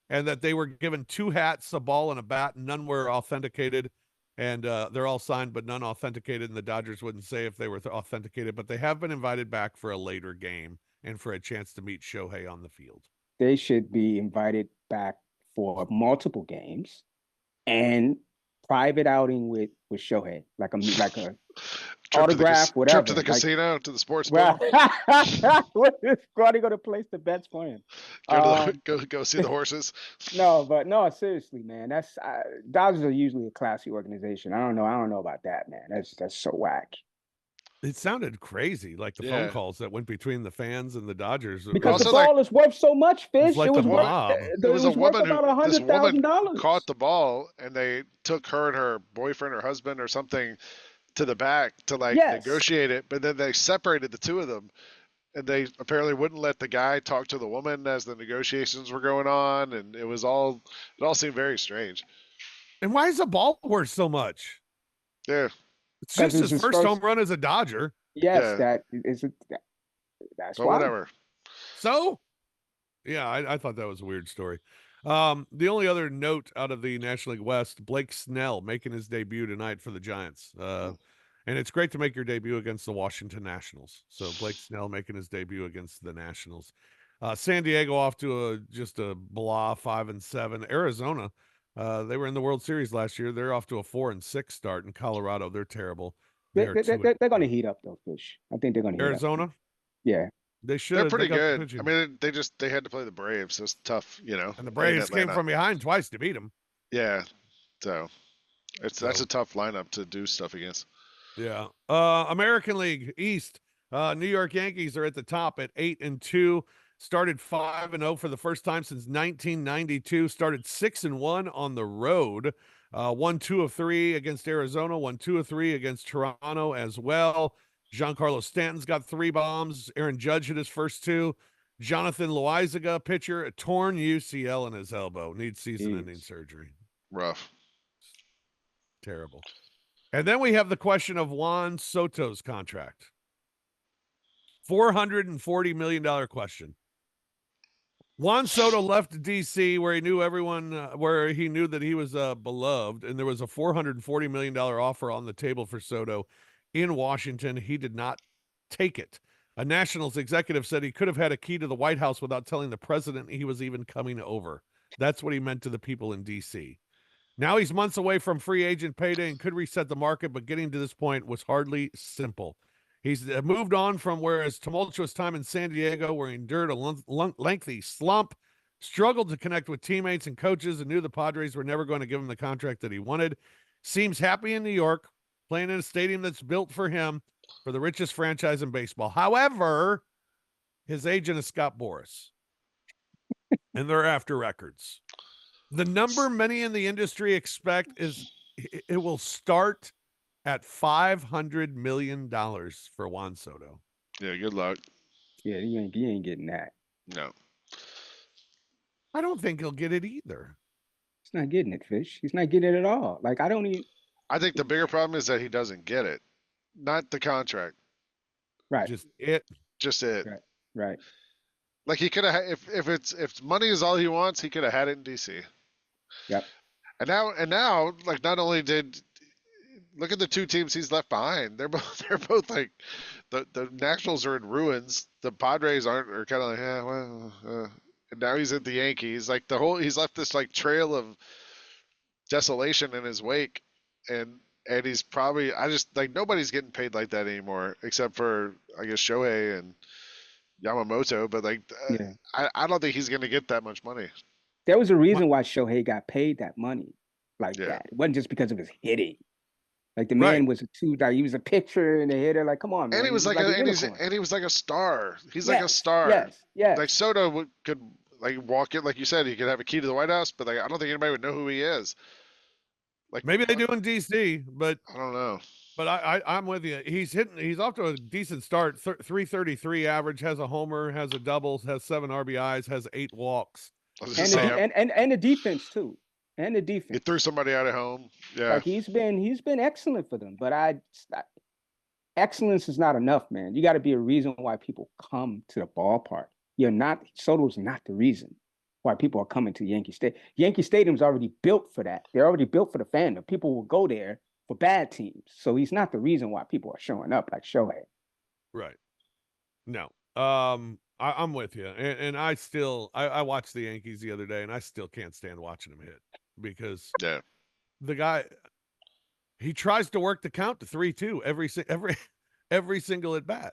and that they were given 2 hats, a ball, and a bat. None were authenticated, and they're all signed, but none authenticated, and the Dodgers wouldn't say if they were authenticated, but they have been invited back for a later game and for a chance to meet Shohei on the field. They should be invited back for multiple games and private outing with Shohei, like a autograph, whatever. Trip to the casino, to the sports bar. Squatty go to place the bets for him. Go see the horses. No, seriously, man. That's Dodgers are usually a classy organization. I don't know about that, man. That's so whack. It sounded crazy, like the phone Yeah. calls that went between the fans and the Dodgers. Because Also, the ball is worth so much, It was Fish. like It the was worth. mob. It was a Worth woman about this woman $100,000. caught the ball and they took her and her boyfriend or husband or something to the back to like Yes. negotiate it, but then they separated the two of them and they apparently wouldn't let the guy talk to the woman as the negotiations were going on, and it all seemed very strange. And why is the ball worth so much? Yeah. It's Because just it's his his first first- home run as a Dodger. Yes, Yeah. that is. That's But why. whatever. So, yeah, I thought that was a weird story. The only other note out of the National League West, Blake Snell making his debut tonight for the Giants. And it's great to make your debut against the Washington Nationals. So Blake Snell making his debut against the Nationals. San Diego off to just a blah 5-7. Arizona, they were in the World Series last year. They're off to a 4-6 start. In Colorado, they're terrible. They're going to heat up though, Fish. I think they're going to heat up. Arizona. Yeah. They should. They're pretty got the good. pitching. I mean, they had to play the Braves, so it's tough, you know. And the in Braves came Atlanta. from behind twice to beat them. Yeah. So that's a tough lineup to do stuff against. Yeah. American League East. New York Yankees are at the top at 8-2. Started 5-0 for the first time since 1992. Started 6-1 on the road. Won 2 of 3 against Arizona. Won 2 of 3 against Toronto as well. Giancarlo Stanton's got 3 bombs. Aaron Judge hit his first 2. Jonathan Loaizaga, pitcher, a torn UCL in his elbow. Needs season-ending surgery. Rough. Terrible. And then we have the question of Juan Soto's contract. $440 million question. Juan Soto left D.C. where he knew everyone, where he knew that he was beloved, and there was a $440 million offer on the table for Soto in Washington. He did not take it. A Nationals executive said he could have had a key to the White House without telling the president he was even coming over. That's what he meant to the people in D.C. Now he's months away from free agent payday and could reset the market, but getting to this point was hardly simple. He's moved on from where his tumultuous time in San Diego, where he endured a lengthy slump, struggled to connect with teammates and coaches, and knew the Padres were never going to give him the contract that he wanted. Seems happy in New York, playing in a stadium that's built for him, for the richest franchise in baseball. However, his agent is Scott Boras, and they're after records. The number many in the industry expect is it will start at $500 million for Juan Soto. Yeah, good luck. Yeah, he ain't getting that. No. I don't think he'll get it either. He's not getting it, Fish. He's not getting it at all. Like, I don't even. I think the bigger problem is that he doesn't get it. Not the contract. Right. Just it. Just it. Right. Like he could have, if money is all he wants, he could have had it in DC. Yep. And now, like not only did look at the 2 teams he's left behind. They're both like the Nationals are in ruins. The Padres are kind of like, yeah, well. And now he's at the Yankees. Like he's left this like trail of desolation in his wake, and he's probably nobody's getting paid like that anymore except for I guess Shohei and Yamamoto. But I don't think he's gonna get that much money. There was a reason why Shohei got paid that money like that. It wasn't just because of his hitting. Like the man was he was a pitcher and a hitter. Like, come on, man. And he was like a star. He's like a star. Yes. Like Soto could like walk in, like you said, he could have a key to the White House, but like I don't think anybody would know who he is. Like maybe they do in DC, but I don't know. But I'm with you. He's off to a decent start. 333 average, has a homer, has a double, has 7 RBIs, has 8 walks. And the defense too. And the defense. He threw somebody out at home. Yeah. Like he's been excellent for them. But excellence is not enough, man. You got to be a reason why people come to the ballpark. Soto's not the reason why people are coming to Yankee Stadium. Yankee Stadium's already built for that. They're already built for the fandom. People will go there for bad teams. So he's not the reason why people are showing up like Shohei. Right. No. I'm with you. And I watched the Yankees the other day, and I still can't stand watching him hit because the guy, he tries to work the count to 3-2 every single at bat.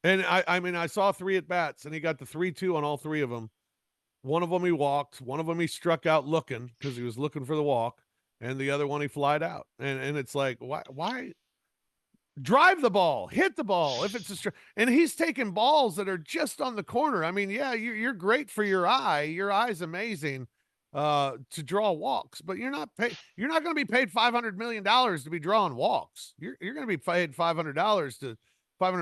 And I saw 3 at bats, and he got the 3-2 on all 3 of them. One of them he walked, one of them he struck out looking because he was looking for the walk, and the other one he flied out. And it's like, why? drive the ball, hit the ball. If it's and he's taking balls that are just on the corner. I mean, yeah, you're great for your eye. Your eye's amazing to draw walks, but you're not going to be paid $500 million to be drawing walks. You're going to be paid $500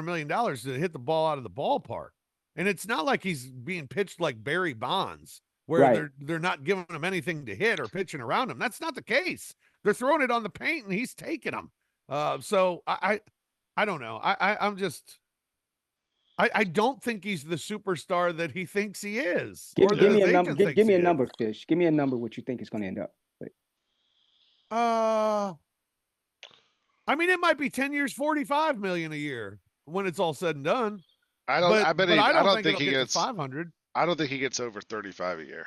million to hit the ball out of the ballpark. And it's not like he's being pitched like Barry Bonds, where they're not giving him anything to hit or pitching around him. That's not the case. They're throwing it on the paint and he's taking them. So I don't know. I'm just, I don't think he's the superstar that he thinks he is. Give me a number. Give me a number, Fish. Give me a number. What you think it's going to end up? I mean, it might be 10 years, 45 million a year when it's all said and done. I don't think he gets 500. I don't think he gets over 35 a year.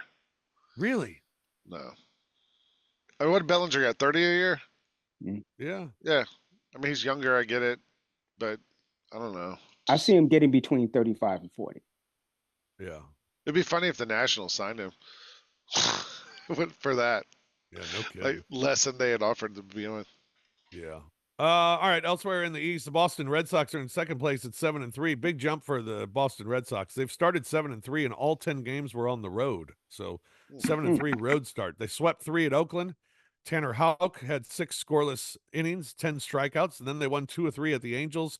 Really? No. I mean, what Bellinger got? 30 a year? Yeah. Yeah. I mean, he's younger. I get it, but I don't know. I see him getting between 35 and 40. Yeah. It'd be funny if the Nationals signed him for that. Yeah, no kidding. Like less than they had offered to begin with. Yeah. All right. Elsewhere in the East, the Boston Red Sox are in second place at 7-3. Big jump for the Boston Red Sox. They've started 7-3, and all 10 games were on the road. So 7-3 road start. They swept 3 at Oakland. Tanner Houck had 6 scoreless innings, 10 strikeouts, and then they won 2 of 3 at the Angels.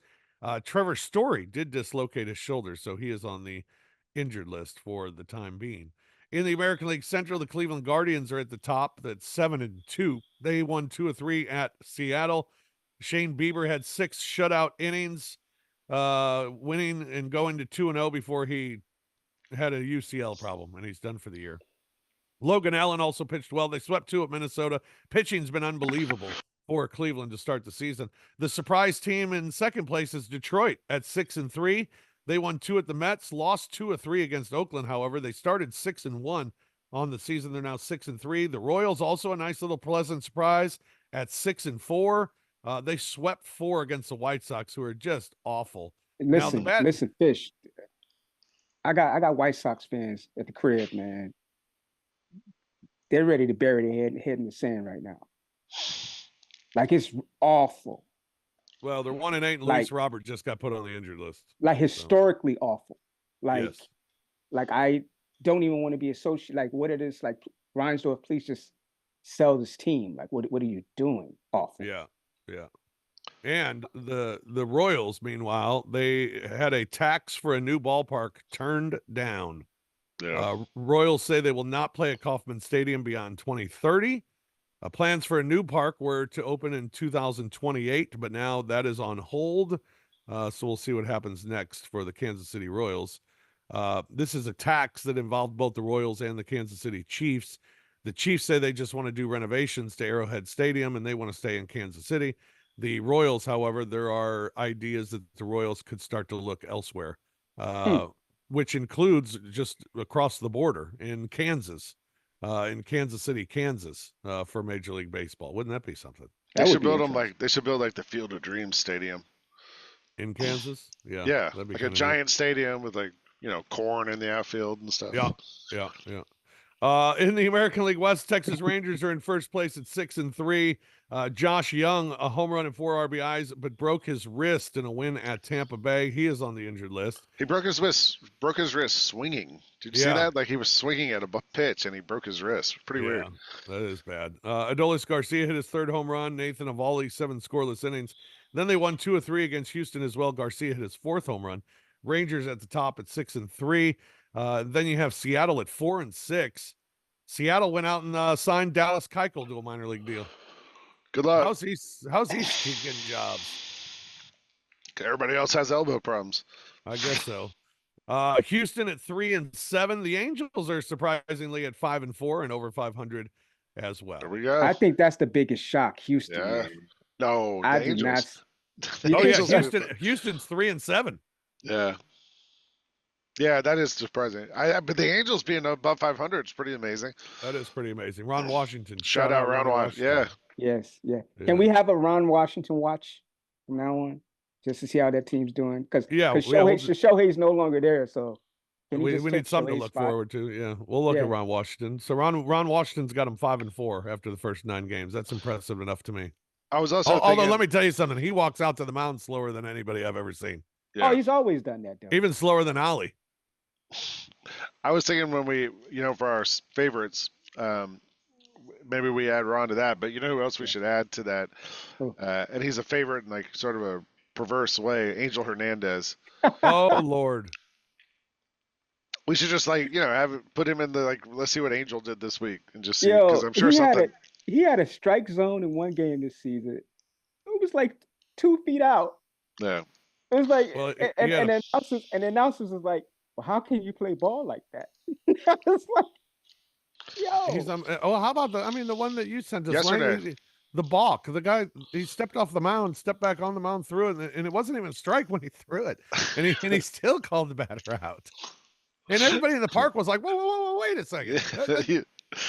Trevor Story did dislocate his shoulder, so he is on the injured list for the time being. In the American League Central, the Cleveland Guardians are at the top. That's 7-2. They won 2 of 3 at Seattle. Shane Bieber had 6 shutout innings, winning and going to 2-0 before he had a UCL problem, and he's done for the year. Logan Allen also pitched well. They swept 2 at Minnesota. Pitching's been unbelievable for Cleveland to start the season. The surprise team in second place is Detroit at 6-3. They won 2 at the Mets, lost 2 of 3 against Oakland. However, they started 6-1 on the season. They're now 6-3. The Royals also a nice little pleasant surprise at 6-4. They swept 4 against the White Sox, who are just awful. Listen, Fish. I got White Sox fans at the crib, man. They're ready to bury their head in the sand right now. Like, it's awful. Well, they're 1-8, and Luis Robert just got put on the injured list. Like, historically awful. Like, yes. Like, I don't even want to be associated. Like, what it is, like, Reinsdorf, please just sell this team. Like, what are you doing? Awful. Yeah. Yeah. And the Royals, meanwhile, they had a tax for a new ballpark turned down. Yeah. Royals say they will not play at Kauffman Stadium beyond 2030. Plans for a new park were to open in 2028, but now that is on hold. So we'll see what happens next for the Kansas City Royals. This is a tax that involved both the Royals and the Kansas City Chiefs. The Chiefs say they just want to do renovations to Arrowhead Stadium, and they want to stay in Kansas City. The Royals, however, there are ideas that the Royals could start to look elsewhere, which includes just across the border in Kansas, in Kansas City, Kansas, for Major League Baseball. Wouldn't that be something? They should build like the Field of Dreams Stadium in Kansas. Yeah, yeah, like a giant stadium with corn in the outfield and stuff. Yeah. In the American League West, Texas Rangers are in first place at 6-3. Josh Young, a home run and 4 RBIs, but broke his wrist in a win at Tampa Bay. He is on the injured list. He broke his wrist swinging. Did you see that? Like, he was swinging at a pitch and he broke his wrist. Pretty weird. That is bad. Adolis Garcia hit his 3rd home run. Nathan Eovaldi, 7 scoreless innings. Then they won 2 of 3 against Houston as well. Garcia hit his 4th home run. Rangers at the top at 6-3. Then you have Seattle at 4-6. Seattle went out and signed Dallas Keuchel to a minor league deal. Good luck. How's he getting jobs? Everybody else has elbow problems. I guess so. Houston at 3-7. The Angels are surprisingly at 5-4 and over 500 as well. There we go. I think that's the biggest shock, Houston. Yeah. Man. No, I do not. Houston's 3-7. Yeah. Yeah, that is surprising. But the Angels being above 500 is pretty amazing. That is pretty amazing. Ron Washington. Shout out Ron Washington. Yeah. Yes. Can we have a Ron Washington watch from now on, just to see how that team's doing? Because Shohei's no longer there, so we need something to look forward to. Yeah, we'll look at Ron Washington. So Ron Washington's got him 5-4 after the first 9 games. That's impressive enough to me. I was also Although, thinking, let me tell you something. He walks out to the mound slower than anybody I've ever seen. yeah. Oh, he's always done that, though. Even slower than Ollie. I was thinking when we, for our favorites, maybe we add Ron to that. But you know who else we should add to that? Who? And he's a favorite in like sort of a perverse way. Angel Hernandez. Oh, Lord. We should just put him in the let's see what Angel did this week and just see because I'm sure something. He had a strike zone in one game this season. It was like 2 feet out. Yeah. It was like, Well, and the announcers was like, "Well, how can you play ball like that?" I was like, "Yo." He's how about the one that you sent us yesterday? The balk. The guy, he stepped off the mound, stepped back on the mound, threw it, and it wasn't even a strike when he threw it, and he still called the batter out. And everybody in the park was like, "Whoa, wait a second!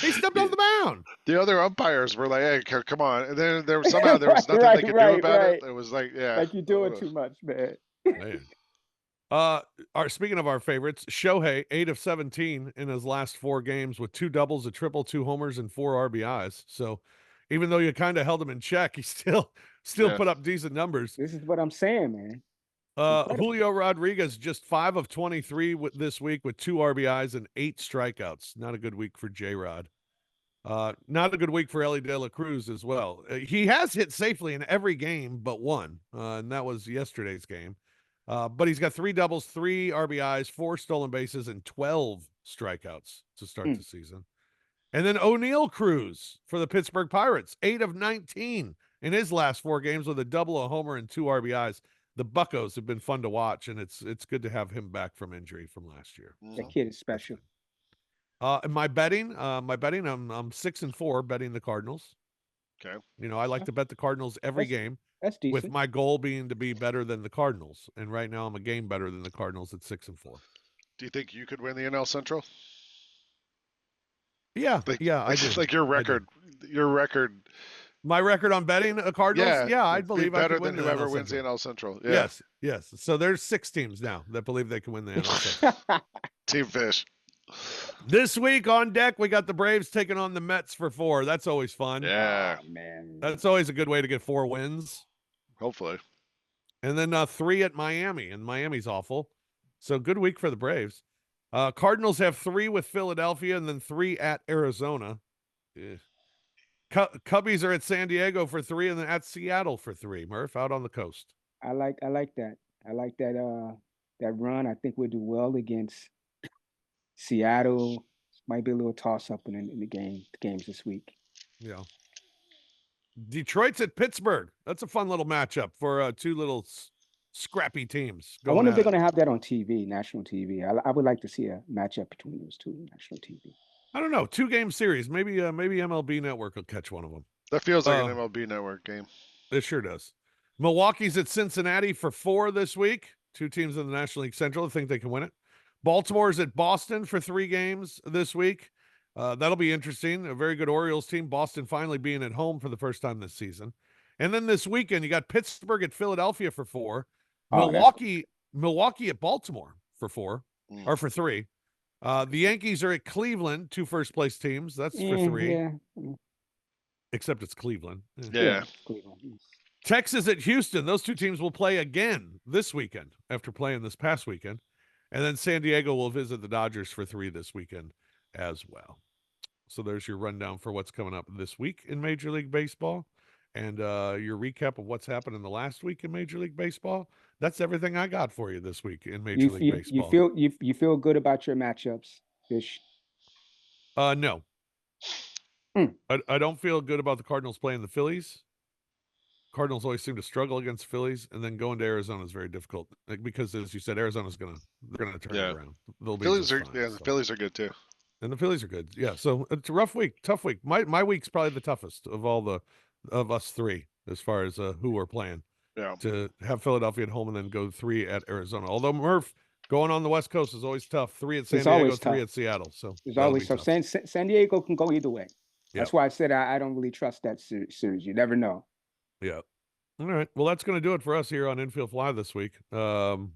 He stepped off the mound." The other umpires were like, "Hey, come on!" And then there was nothing they could do about it. It was like, yeah, like you're doing too much, man. Speaking of our favorites, Shohei, 8 of 17 in his last 4 games with 2 doubles, a triple, 2 homers, and 4 RBIs. So, even though you kind of held him in check, he still put up decent numbers. This is what I'm saying, man. Julio Rodriguez just 5 of 23 this week with 2 RBIs and 8 strikeouts. Not a good week for J-Rod. Not a good week for Ellie De La Cruz as well. He has hit safely in every game but one, and that was yesterday's game. But he's got 3 doubles, 3 RBIs, 4 stolen bases, and 12 strikeouts to start the season. And then O'Neal Cruz for the Pittsburgh Pirates, 8 of 19 in his last 4 games with a double, a homer, and 2 RBIs. The Buccos have been fun to watch, and it's good to have him back from injury from last year. That kid is special. And my betting, I'm 6-4 betting the Cardinals. Okay. I like to bet the Cardinals every game. That's decent. With my goal being to be better than the Cardinals, and right now I'm a game better than the Cardinals at 6-4. Do you think you could win the NL Central? Yeah, I do. Like your record. My record on betting a Cardinals? Yeah, I believe I better could win than the whoever NL wins the Central. NL Central. Yeah. Yes. So there's 6 teams now that believe they can win the NL Central. Team Fish. This week on deck, we got the Braves taking on the Mets for 4. That's always fun. Yeah, man. That's always a good way to get 4 wins. Hopefully. And then 3 at Miami, and Miami's awful. So good week for the Braves. Cardinals have 3 with Philadelphia and then 3 at Arizona. Cubbies are at San Diego for 3 and then at Seattle for 3. Murph, out on the coast. I like that. I like that run. I think we'll do well against Seattle. Might be a little toss-up in the games this week. Yeah. Detroit's at Pittsburgh. That's a fun little matchup for 2 little scrappy teams. I wonder if they're going to have that on TV, national TV. I would like to see a matchup between those 2 national TV. I don't know. 2-game series. Maybe MLB Network will catch one of them. That feels like an MLB Network game. It sure does. Milwaukee's at Cincinnati for 4 this week. 2 teams in the National League Central. I think they can win it. Baltimore's at Boston for 3 games this week. That'll be interesting. A very good Orioles team. Boston finally being at home for the first time this season. And then this weekend, you got Pittsburgh at Philadelphia for 4. Milwaukee at Baltimore for 4, or for 3. The Yankees are at Cleveland, 2 first-place teams. That's for 3. Yeah. Except it's Cleveland. Yeah. Cleveland. Texas at Houston. Those 2 teams will play again this weekend after playing this past weekend. And then San Diego will visit the Dodgers for 3 this weekend as well. So there's your rundown for what's coming up this week in Major League Baseball and your recap of what's happened in the last week in Major League Baseball. That's everything I got for you this week in Major League Baseball. You feel good about your matchups, Fish? No. I don't feel good about the Cardinals playing the Phillies. Cardinals always seem to struggle against Phillies, and then going to Arizona is very difficult because, as you said, Arizona's they're gonna turn it around. The Phillies are good too, and the Phillies are good. Yeah, so it's a rough week, tough week. My week's probably the toughest of all of us 3 as far as who we're playing. Yeah, to have Philadelphia at home and then go 3 at Arizona. Although Murph going on the West Coast is always tough. 3 at San Diego, 3 at Seattle. So it's always tough. San Diego can go either way. Yep. That's why I said I don't really trust that series. You never know. Yeah. All right. Well, that's going to do it for us here on Infield Fly this week. It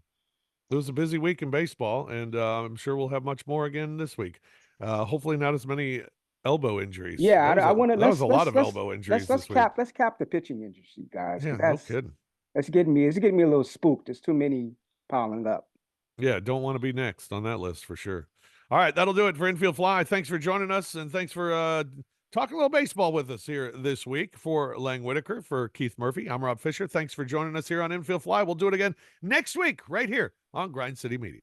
was a busy week in baseball, and I'm sure we'll have much more again this week. Hopefully not as many elbow injuries. Yeah, That was I a, want to that was a lot of elbow injuries this week. let's cap the pitching injury, guys. 'Cause Yeah, no kidding. it's getting me a little spooked. There's too many piling up. Yeah, don't want to be next on that list for sure. All right, that'll do it for Infield Fly. Thanks for joining us, and thanks for talking a little baseball with us here this week. For Lang Whitaker, for Keith Murphy, I'm Rob Fisher. Thanks for joining us here on Infield Fly. We'll do it again next week right here on Grind City Media.